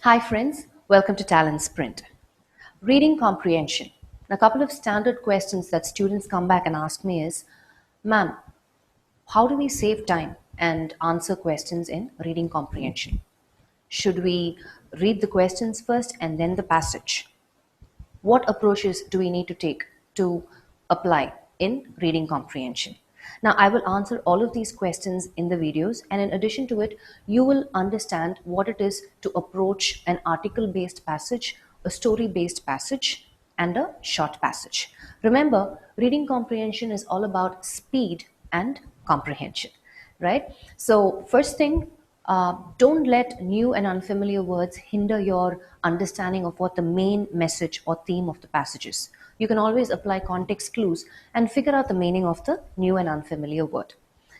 Hi friends, welcome to TalentSprint. Reading comprehension. A couple of standard questions that students come back and ask me is, ma'am, how do we save time and answer questions in reading comprehension? Should we read the questions first and then the passage? What approaches do we need to take to apply in reading comprehension? Now, I will answer all of these questions in the videos, and in addition to it, you will understand what it is to approach an article based passage, a story based passage, and a short passage. Remember, reading comprehension is all about speed and comprehension, right? So, first thing, don't let new and unfamiliar words hinder your understanding of what the main message or theme of the passage is. You can always apply context clues and figure out the meaning of the new and unfamiliar word.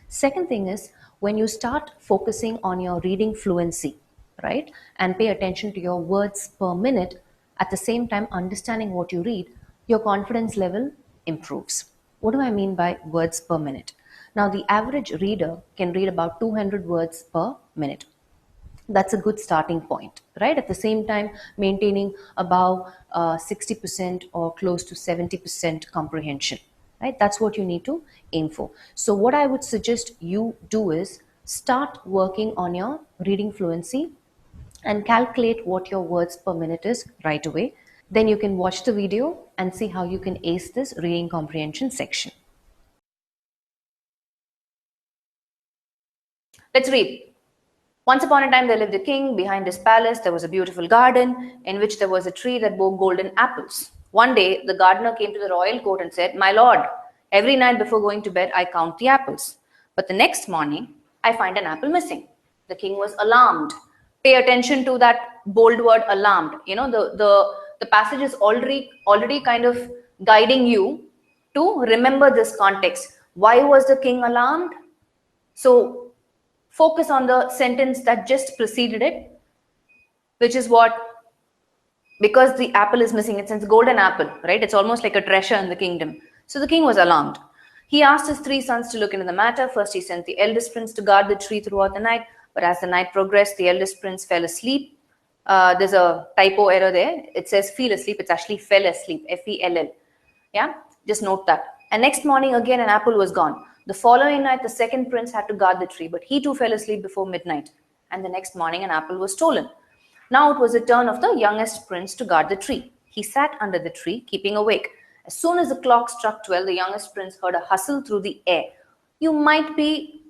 Second thing is when you start focusing on your reading fluency, right, and pay attention to your words per minute, at the same time understanding what you read, your confidence level improves. What do I mean by words per minute? Now, the average reader can read about 200 words per minute. That's a good starting point, right? At the same time, maintaining above 60% or close to 70% comprehension, right? That's what you need to aim for. So, what I would suggest you do is start working on your reading fluency and calculate what your words per minute is right away. Then you can watch the video and see how you can ace this reading comprehension section. Let's read. Once upon a time there lived a king. Behind his palace there was a beautiful garden in which there was a tree that bore golden apples. One day the gardener came to the royal court and said, "My lord, every night before going to bed I count the apples. But the next morning I find an apple missing." The king was alarmed. Pay attention to that bold word, alarmed. You know, the passage is already kind of guiding you to remember this context. Why was the king alarmed? So focus on the sentence that just preceded it, which is what, because the apple is missing, it's a golden apple, right? It's almost like a treasure in the kingdom. So the king was alarmed. He asked his three sons to look into the matter. First, he sent the eldest prince to guard the tree throughout the night. But as the night progressed, the eldest prince fell asleep. There's a typo error there. It says feel asleep. It's actually fell asleep, F-E-L-L. Yeah, just note that. And next morning, again, an apple was gone. The following night, the second prince had to guard the tree, but he too fell asleep before midnight. And the next morning, an apple was stolen. Now it was the turn of the youngest prince to guard the tree. He sat under the tree, keeping awake. As soon as the clock struck 12, the youngest prince heard a hustle through the air. You might be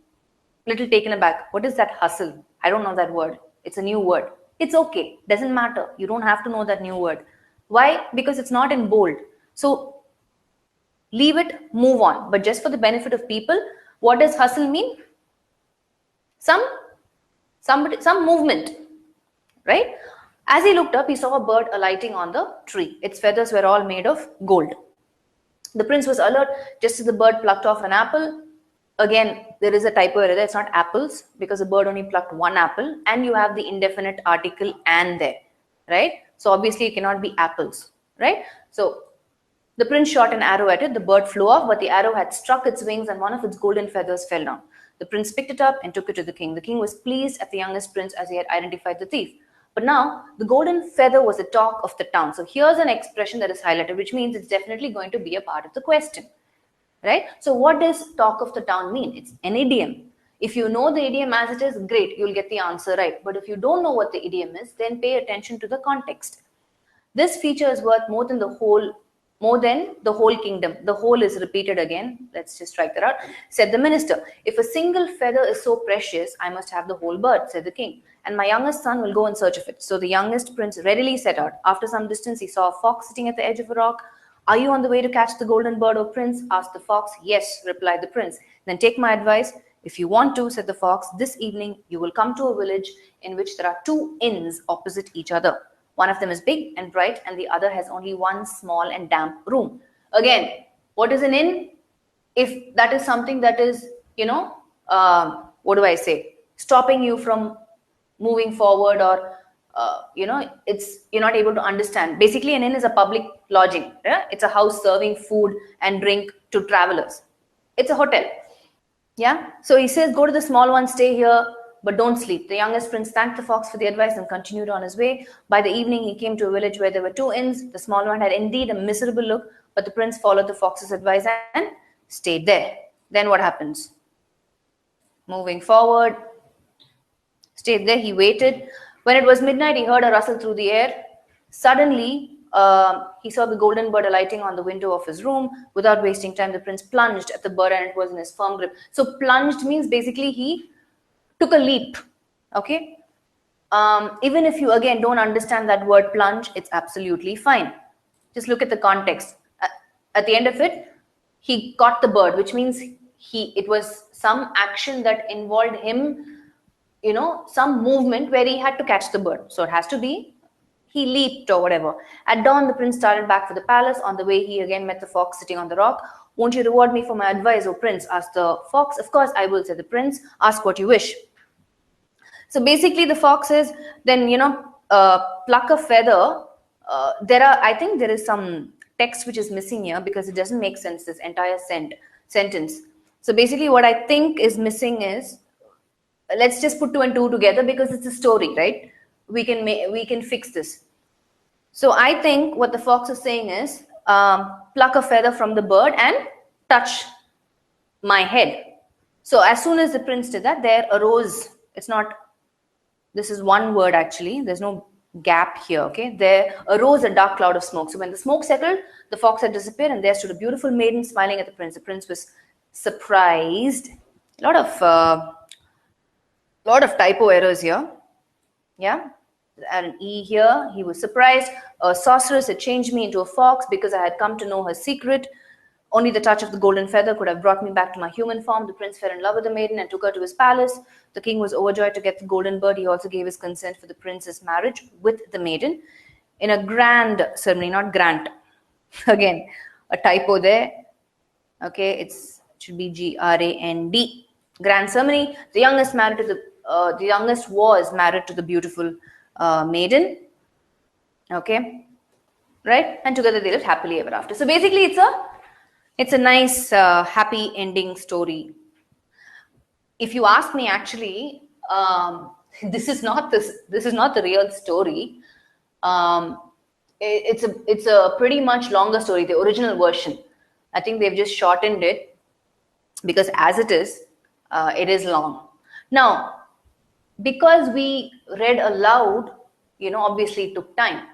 a little taken aback. What is that hustle? I don't know that word. It's a new word. It's okay. Doesn't matter. You don't have to know that new word. Why? Because it's not in bold. So leave it, move on. But just for the benefit of people, what does hustle mean? Some movement, right? As he looked up, he saw a bird alighting on the tree. Its feathers were all made of gold. The prince was alert just as the bird plucked off an apple. Again, there is a typo error there. It's not apples because the bird only plucked one apple, and you have the indefinite article "and" there, right? So obviously it cannot be apples, right? So the prince shot an arrow at it. The bird flew off, but the arrow had struck its wings and one of its golden feathers fell down. The prince picked it up and took it to the king. The king was pleased at the youngest prince as he had identified the thief. But now the golden feather was the talk of the town. So here's an expression that is highlighted, which means it's definitely going to be a part of the question, right? So what does talk of the town mean? It's an idiom. If you know the idiom as it is, great, you'll get the answer right. But if you don't know what the idiom is, then pay attention to the context. This feature is worth more than the whole kingdom. The whole is repeated again. Let's just strike that out. Said the minister, "If a single feather is so precious, I must have the whole bird," said the king. "And my youngest son will go in search of it." So the youngest prince readily set out. After some distance, he saw a fox sitting at the edge of a rock. "Are you on the way to catch the golden bird, O prince?" asked the fox. "Yes," replied the prince. "Then take my advice. If you want to," said the fox, "this evening you will come to a village in which there are two inns opposite each other. One of them is big and bright, and the other has only one small and damp room." Again, what is an inn? If that is something that is, what do I say, stopping you from moving forward, or, you're not able to understand. Basically, an inn is a public lodging. Yeah? It's a house serving food and drink to travelers. It's a hotel. Yeah. So he says, "Go to the small one, stay here. but don't sleep. The youngest prince thanked the fox for the advice and continued on his way. By the evening, he came to a village where there were 2 inns. The small one had indeed a miserable look, but the prince followed the fox's advice and stayed there. Then what happens? Moving forward, stayed there, he waited. When it was midnight, he heard a rustle through the air. Suddenly, he saw the golden bird alighting on the window of his room. Without wasting time, the prince plunged at the bird and it was in his firm grip. So plunged means basically he took a leap. Okay. Even if you again don't understand that word plunge, it's absolutely fine. Just look at the context. At the end of it, he caught the bird, which means it was some action that involved him, some movement where he had to catch the bird. So it has to be he leaped or whatever. At dawn, the prince started back for the palace. On the way, he again met the fox sitting on the rock. Won't you reward me for my advice, O prince? Asked the fox. Of course I will, said the prince. Ask what you wish. So basically the fox is then, pluck a feather. I think there is some text which is missing here because it doesn't make sense, this entire sentence. So basically what I think is missing is, let's just put 2 and 2 together because it's a story, right? We can fix this. So I think what the fox is saying is, pluck a feather from the bird and touch my head. So as soon as the prince did that, there arose, this is one word actually, there's no gap here, okay? There arose a dark cloud of smoke. So when the smoke settled, the fox had disappeared and there stood a beautiful maiden smiling at the prince. The prince was surprised. A lot of typo errors here. Yeah, and E here, he was surprised. A sorceress had changed me into a fox because I had come to know her secret. Only the touch of the golden feather could have brought me back to my human form. The prince fell in love with the maiden and took her to his palace. The king was overjoyed to get the golden bird. He also gave his consent for the prince's marriage with the maiden in a grand ceremony, not grant. Again, a typo there. Okay, it should be G-R-A-N-D. Grand ceremony. The youngest was married to the beautiful maiden. Okay, right? And together they lived happily ever after. So basically, it's a nice happy ending story. If you ask me, actually, this is not the real story. It's a pretty much longer story, the original version. I think they've just shortened it because as it is long. Now, because we read aloud, obviously it took time.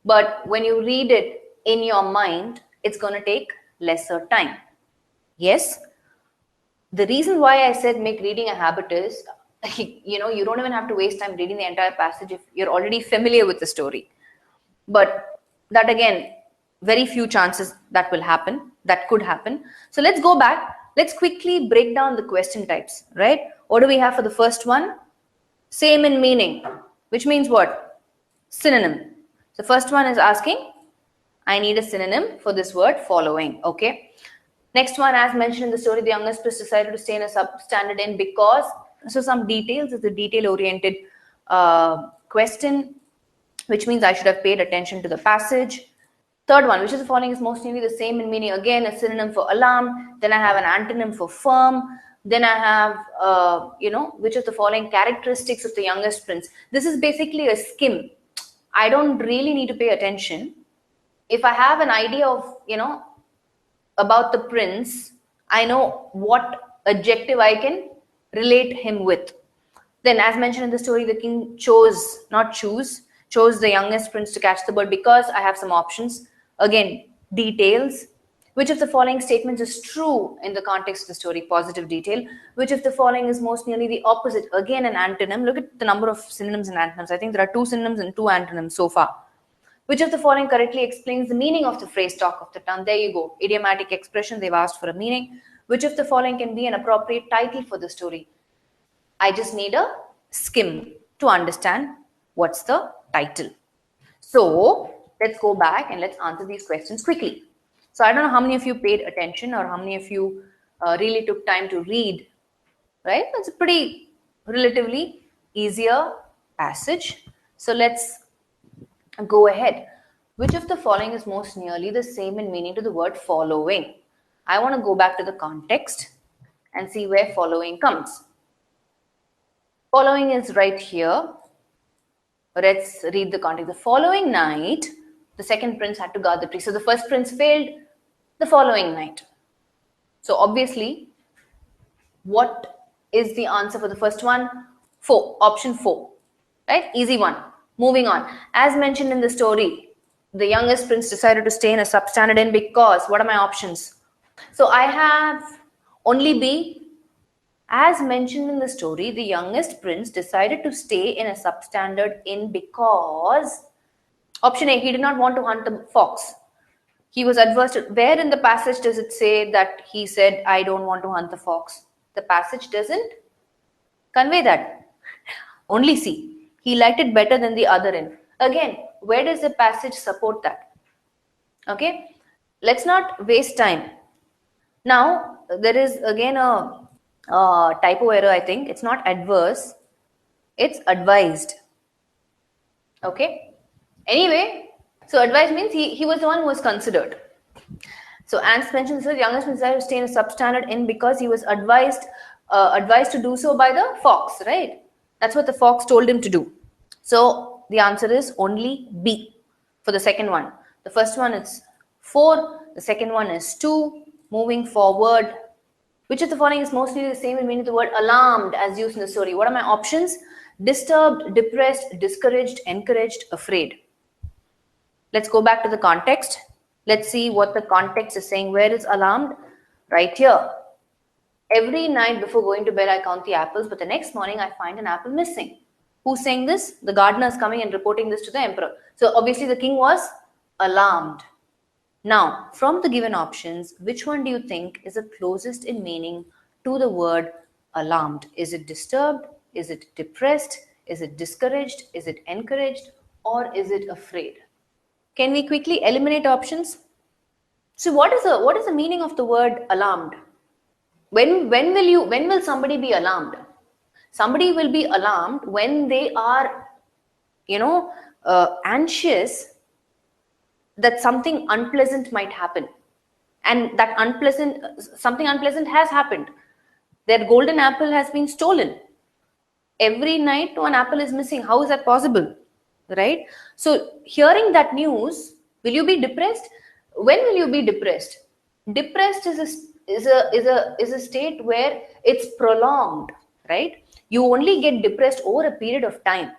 But when you read it in your mind, it's going to take lesser time. Yes. The reason why I said make reading a habit is, you don't even have to waste time reading the entire passage if you're already familiar with the story. But that again, very few chances that could happen. So let's go back. Let's quickly break down the question types, right? What do we have for the first one? Same in meaning, which means what? Synonym. The first one is asking, I need a synonym for this word following. Okay. Next one, as mentioned in the story, the youngest prince decided to stay in a substandard inn because, so some details, it's a detail-oriented question, which means I should have paid attention to the passage. Third one, which of the following is most nearly the same in meaning? Again, a synonym for alarm. Then I have an antonym for firm. Then I have, which of the following characteristics of the youngest prince? This is basically a skim. I don't really need to pay attention. If I have an idea of, about the prince, I know what adjective I can relate him with. Then, as mentioned in the story, the king chose the youngest prince to catch the bird because I have some options. Again, details. Which of the following statements is true in the context of the story? Positive detail. Which of the following is most nearly the opposite? Again, an antonym. Look at the number of synonyms and antonyms. I think there are 2 synonyms and 2 antonyms so far. Which of the following correctly explains the meaning of the phrase talk of the town? There you go. Idiomatic expression. They've asked for a meaning. Which of the following can be an appropriate title for the story? I just need a skim to understand what's the title. So let's go back and let's answer these questions quickly. So I don't know how many of you paid attention or how many of you really took time to read, right? It's a pretty relatively easier passage. So let's go ahead. Which of the following is most nearly the same in meaning to the word following? I want to go back to the context and see where following comes. Following is right here. Let's read the context. The following night, the second prince had to guard the tree. So the first prince failed the following night. So obviously, what is the answer for the first one? 4. Option 4. Right? Easy one. Moving on. As mentioned in the story, the youngest prince decided to stay in a substandard inn because, what are my options? So I have only B. As mentioned in the story, the youngest prince decided to stay in a substandard inn because, option A, he did not want to hunt the fox. He was adverse to, where in the passage does it say that he said, I don't want to hunt the fox? The passage doesn't convey that. Only C. He liked it better than the other inn. Again, where does the passage support that? Okay, let's not waste time. Now, there is again a typo error, I think. It's not adverse, it's advised. Okay, anyway, so advised means he was the one who was considered. So Ants mentions the youngest decided to stay in a substandard inn because he was advised to do so by the fox, right? That's what the fox told him to do. So the answer is only B for the second one. The first one is 4, the second one is 2. Moving forward, which of the following is mostly the same in meaning the word alarmed as used in the story? What are my options? Disturbed, depressed, discouraged, encouraged, afraid. Let's go back to the context. Let's see what the context is saying. Where is alarmed? Right here. Every night before going to bed, I count the apples, but the next morning I find an apple missing. Who's saying this? The gardener is coming and reporting this to the emperor. So obviously the king was alarmed. Now, from the given options, which one do you think is the closest in meaning to the word alarmed? Is it disturbed? Is it depressed? Is it discouraged? Is it encouraged? Or is it afraid? Can we quickly eliminate options? So what is the meaning of the word alarmed? When will somebody be alarmed? Somebody will be alarmed when they are, anxious that something unpleasant might happen, and that something unpleasant has happened. Their golden apple has been stolen. Every night one apple is missing. How is that possible? Right? So hearing that news, will you be depressed? When will you be depressed? Depressed is a state where it's prolonged, right? You only get depressed over a period of time.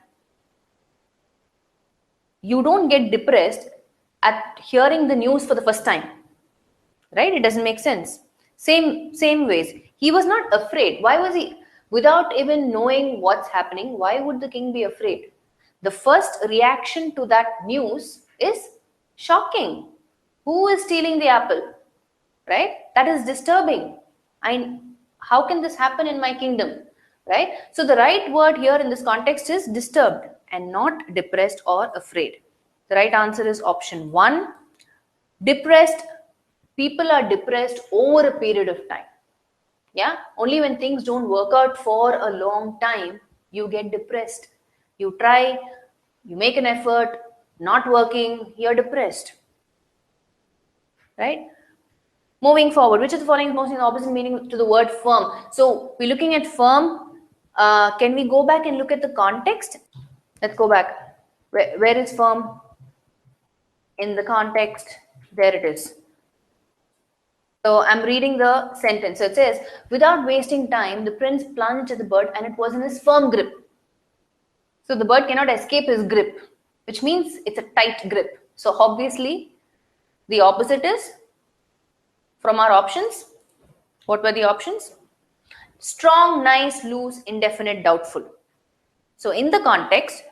You don't get depressed at hearing the news for the first time, right? It doesn't make sense. Same ways, he was not afraid. Why was he? Without even knowing what's happening, why would the king be afraid? The first reaction to that news is shocking. Who is stealing the apple? Right? That is disturbing. How can this happen in my kingdom? Right? So the right word here in this context is disturbed and not depressed or afraid. The right answer is option 1. Depressed. People are depressed over a period of time. Yeah, only when things don't work out for a long time, you get depressed. You try, you make an effort, not working, you're depressed. Right? Moving forward, which of the following is most in the opposite meaning to the word firm? So we're looking at firm. Can we go back and look at the context? Let's go back. Where is firm? In the context, there it is. So I'm reading the sentence. So it says, without wasting time, the prince plunged at the bird and it was in his firm grip. So the bird cannot escape his grip, which means it's a tight grip. So obviously, the opposite is, from our options, what were the options? Strong, nice, loose, indefinite, doubtful. So in the context,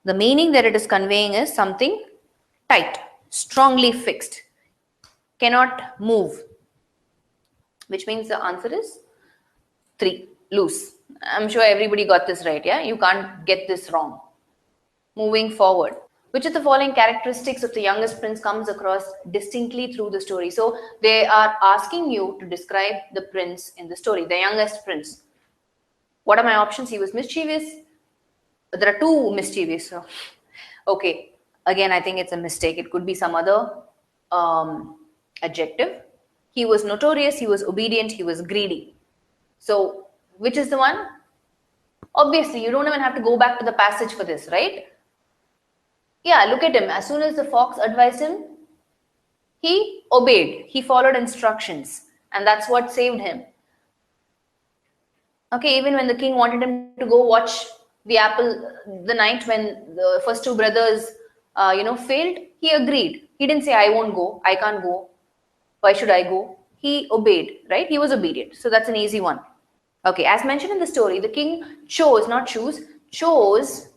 the meaning that it is conveying is something tight, strongly fixed, cannot move, which means the answer is 3, loose. I'm sure everybody got this right, yeah? You can't get this wrong. Moving forward. Which of the following characteristics of the youngest prince comes across distinctly through the story? So they are asking you to describe the prince in the story, the youngest prince. What are my options? He was mischievous. There are 2 mischievous. So, okay, again, I think it's a mistake. It could be some other adjective. He was notorious, he was obedient, he was greedy. So which is the one? Obviously, you don't even have to go back to the passage for this, right? Yeah, look at him. As soon as the fox advised him, he obeyed. He followed instructions. And that's what saved him. Okay, even when the king wanted him to go watch the apple the night when the first two brothers, failed, he agreed. He didn't say, I won't go. I can't go. Why should I go? He obeyed, right? He was obedient. So that's an easy one. Okay, as mentioned in the story, the king chose, not choose, chose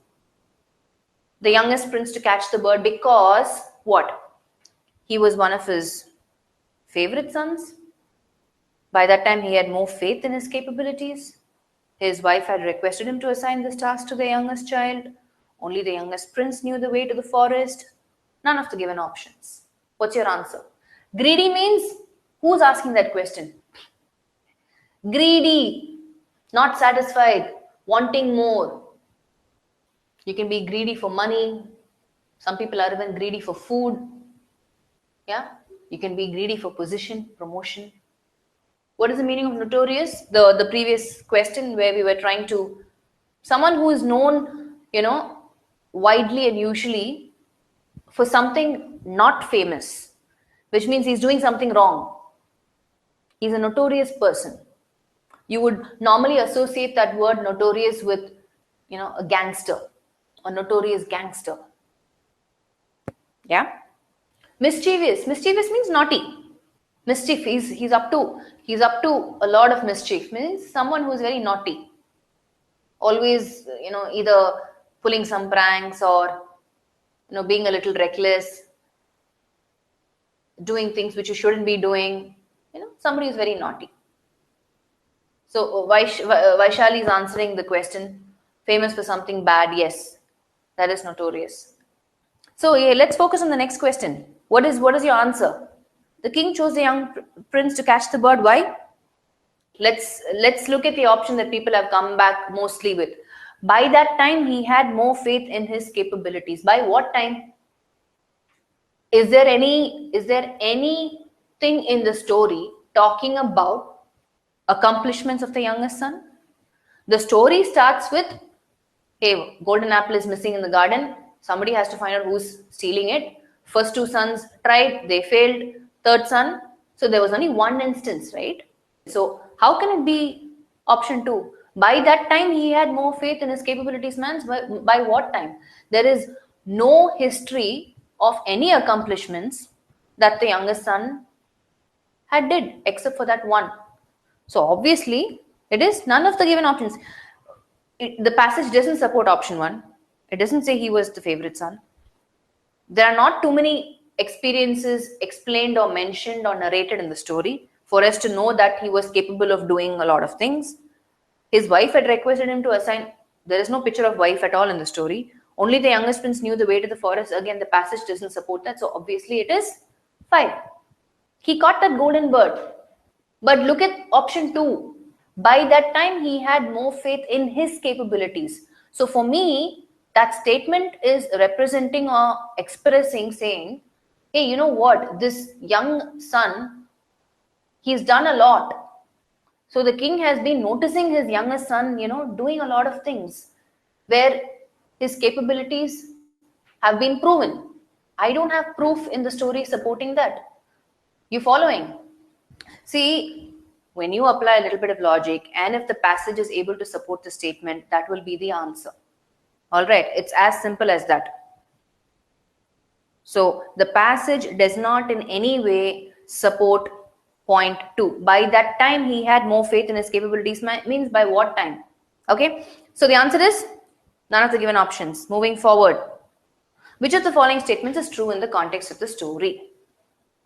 the youngest prince to catch the bird because what? He was one of his favorite sons. By that time, he had more faith in his capabilities. His wife had requested him to assign this task to the youngest child. Only the youngest prince knew the way to the forest. None of the given options. What's your answer? Greedy means who's asking that question? Greedy, not satisfied, wanting more. You can be greedy for money. Some people are even greedy for food. Yeah, you can be greedy for position, promotion. What is the meaning of notorious? The previous question where we were trying to, someone who is known, widely and usually for something not famous, which means he's doing something wrong. He's a notorious person. You would normally associate that word notorious with, a gangster, a notorious gangster. Yeah. Mischievous. Mischievous means naughty. Mischief. He's up to a lot of mischief. Means someone who is very naughty. Always, either pulling some pranks or, being a little reckless, doing things which you shouldn't be doing. Somebody who's very naughty. So Vaishali is answering the question. Famous for something bad. Yes, that is notorious. So yeah, let's focus on the next question. What is your answer? The king chose the young prince to catch the bird. Why? Let's look at the option that people have come back mostly with. By that time, he had more faith in his capabilities. By what time? Is there anything in the story talking about accomplishments of the youngest son? The story starts with, hey, golden apple is missing in the garden. Somebody has to find out who's stealing it. First two sons tried, they failed. Third son, so there was only one instance, right? So how can it be option 2? By that time, he had more faith in his capabilities, man. By what time? There is no history of any accomplishments that the youngest son had did, except for that one. So obviously, it is none of the given options. The passage doesn't support option 1. It doesn't say he was the favorite son. There are not too many experiences explained or mentioned or narrated in the story for us to know that he was capable of doing a lot of things. His wife had requested him to assign. There is no picture of wife at all in the story. Only the youngest prince knew the way to the forest. Again, the passage doesn't support that. So obviously it is 5. He caught that golden bird. But look at option 2. By that time, he had more faith in his capabilities. So for me, that statement is representing or expressing, saying, hey, you know what? This young son, he's done a lot. So the king has been noticing his youngest son, doing a lot of things where his capabilities have been proven. I don't have proof in the story supporting that. You following? See, when you apply a little bit of logic and if the passage is able to support the statement, that will be the answer. All right, it's as simple as that. So the passage does not in any way support point 2. By that time, he had more faith in his capabilities, means by what time? Okay, so the answer is none of the given options. Moving forward, which of the following statements is true in the context of the story?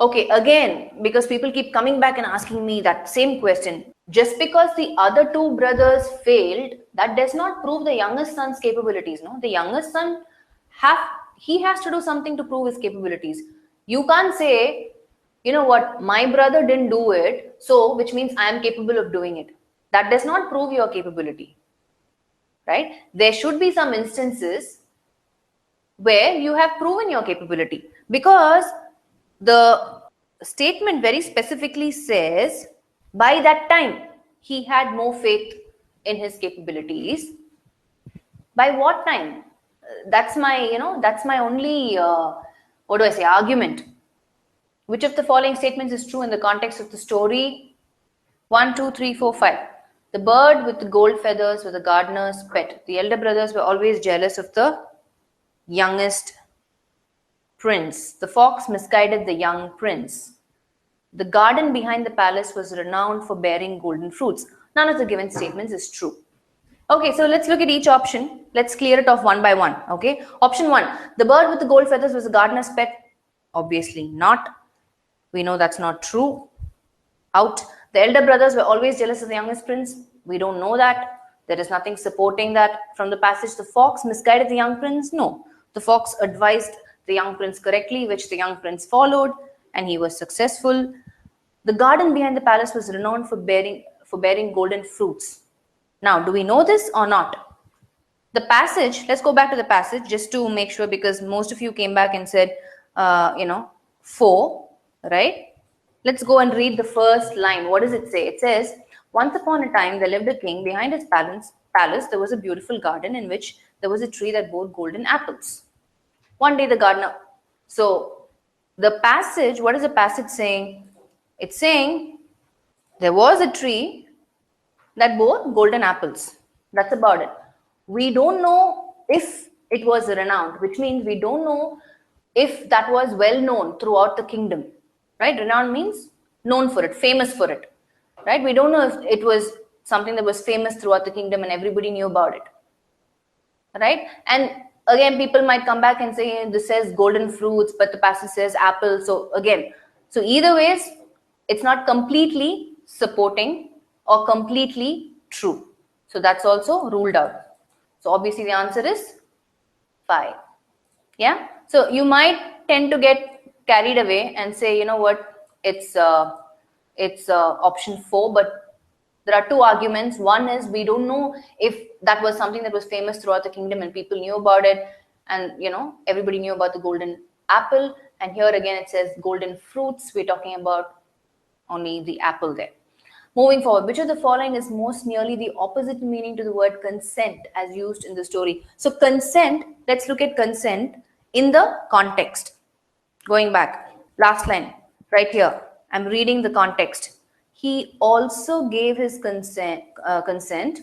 Okay, again, because people keep coming back and asking me that same question. Just because the other two brothers failed, that does not prove the youngest son's capabilities. No, the youngest son he has to do something to prove his capabilities. You can't say, you know what, my brother didn't do it, so which means I am capable of doing it. That does not prove your capability, right? There should be some instances where you have proven your capability, because the statement very specifically says by that time he had more faith in his capabilities. By what time? That's my only, argument. Which of the following statements is true in the context of the story? 1, 2, 3, 4, 5. The bird with the gold feathers was the gardener's pet. The elder brothers were always jealous of the youngest prince. The fox misguided the young prince. The garden behind the palace was renowned for bearing golden fruits. None of the given statements is true. Okay, so let's look at each option. Let's clear it off one by one. Okay, option 1. The bird with the gold feathers was the gardener's pet. Obviously not. We know that's not true. Out. The elder brothers were always jealous of the youngest prince. We don't know that. There is nothing supporting that from the passage. The fox misguided the young prince. No. The fox advised the young prince correctly, which the young prince followed, and he was successful. The garden behind the palace was renowned for bearing golden fruits. Now, do we know this or not? The passage, let's go back to the passage just to make sure, because most of you came back and said, 4, right? Let's go and read the first line. What does it say? It says, once upon a time, there lived a king. Behind his palace, there was a beautiful garden in which there was a tree that bore golden apples. One day the gardener. So the passage, what is the passage saying? It's saying there was a tree that bore golden apples. That's about it. We don't know if it was renowned, which means we don't know if that was well known throughout the kingdom. Right? Renowned means known for it, famous for it. Right? We don't know if it was something that was famous throughout the kingdom and everybody knew about it. Right? And again, people might come back and say, this says golden fruits, but the passage says apples. So again, so either ways, it's not completely supporting or completely true. So that's also ruled out. So obviously the answer is 5. Yeah. So you might tend to get carried away and say, you know what, it's option 4, but there are 2 arguments. One is we don't know if that was something that was famous throughout the kingdom and people knew about it, and everybody knew about the golden apple. And here again it says golden fruits. We're talking about only the apple there. Moving forward, which of the following is most nearly the opposite meaning to the word consent as used in the story? So consent, let's look at consent in the context. Going back, last line, right here. I'm reading the context. He also gave his consent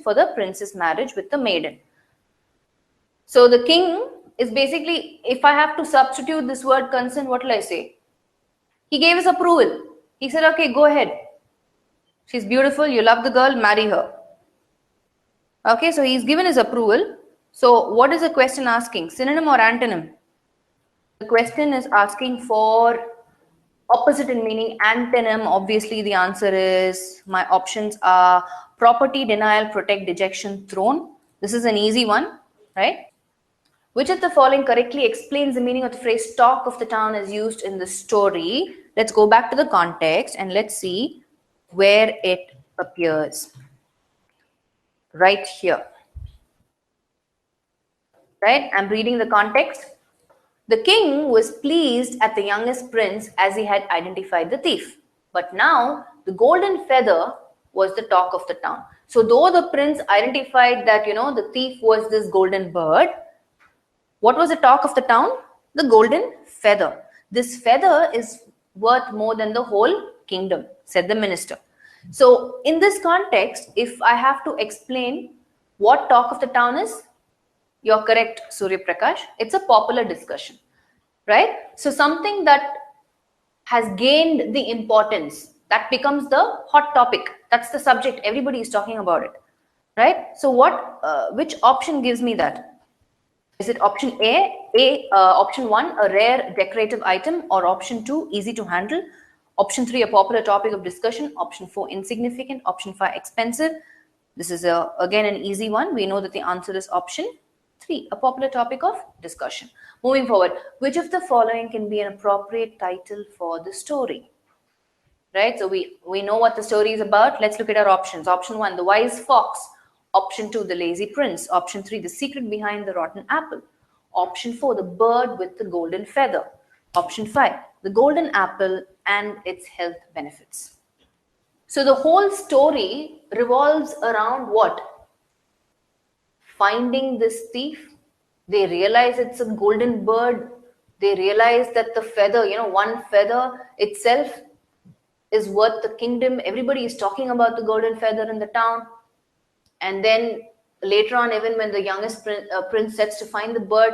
for the prince's marriage with the maiden. So the king is basically, if I have to substitute this word consent, what will I say? He gave his approval. He said, okay, go ahead. She's beautiful. You love the girl. Marry her. Okay, so he's given his approval. So what is the question asking? Synonym or antonym? The question is asking for opposite in meaning, antonym. Obviously, the answer is, my options are property, denial, protect, dejection, throne. This is an easy one, right? Which of the following correctly explains the meaning of the phrase talk of the town as used in the story? Let's go back to the context and let's see where it appears. Right here. Right? I'm reading the context. The king was pleased at the youngest prince as he had identified the thief. But now the golden feather was the talk of the town. So though the prince identified that, the thief was this golden bird, what was the talk of the town? The golden feather. This feather is worth more than the whole kingdom, said the minister. So in this context, if I have to explain what talk of the town is, you're correct, Surya Prakash. It's a popular discussion, right? So something that has gained the importance, that becomes the hot topic. That's the subject. Everybody is talking about it, right? So which option gives me that? Is it option option 1, a rare decorative item, or option 2, easy to handle? Option 3, a popular topic of discussion. Option 4, insignificant. Option 5, expensive. This is again an easy one. We know that the answer is option 3, a popular topic of discussion. Moving forward, which of the following can be an appropriate title for the story? Right, so we know what the story is about. Let's look at our options. Option 1, the wise fox. Option 2, the lazy prince. Option 3, the secret behind the rotten apple. Option 4, the bird with the golden feather. Option 5, the golden apple and its health benefits. So the whole story revolves around what? finding this thief. They realize it's a golden bird. They realize that the feather, one feather itself is worth the kingdom. Everybody is talking about the golden feather in the town. And then later on, even when the youngest prince sets to find the bird,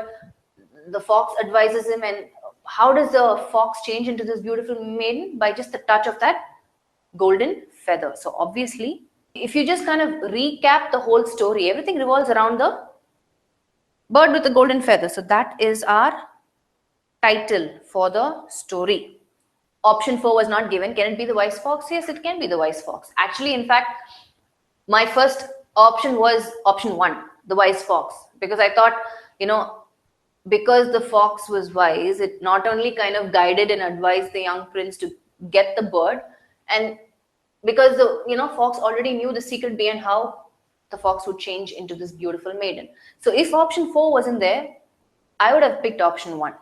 the fox advises him. And how does the fox change into this beautiful maiden? By just the touch of that golden feather. So obviously, if you just kind of recap the whole story, everything revolves around the bird with the golden feather. So that is our title for the story. Option 4 was not given. Can it be the wise fox? Yes, it can be the wise fox. Actually, in fact, my first option was option 1, the wise fox, because I thought, because the fox was wise, it not only kind of guided and advised the young prince to get the bird, and because the fox already knew the secret behind how the fox would change into this beautiful maiden. So if option 4 wasn't there, I would have picked option 1.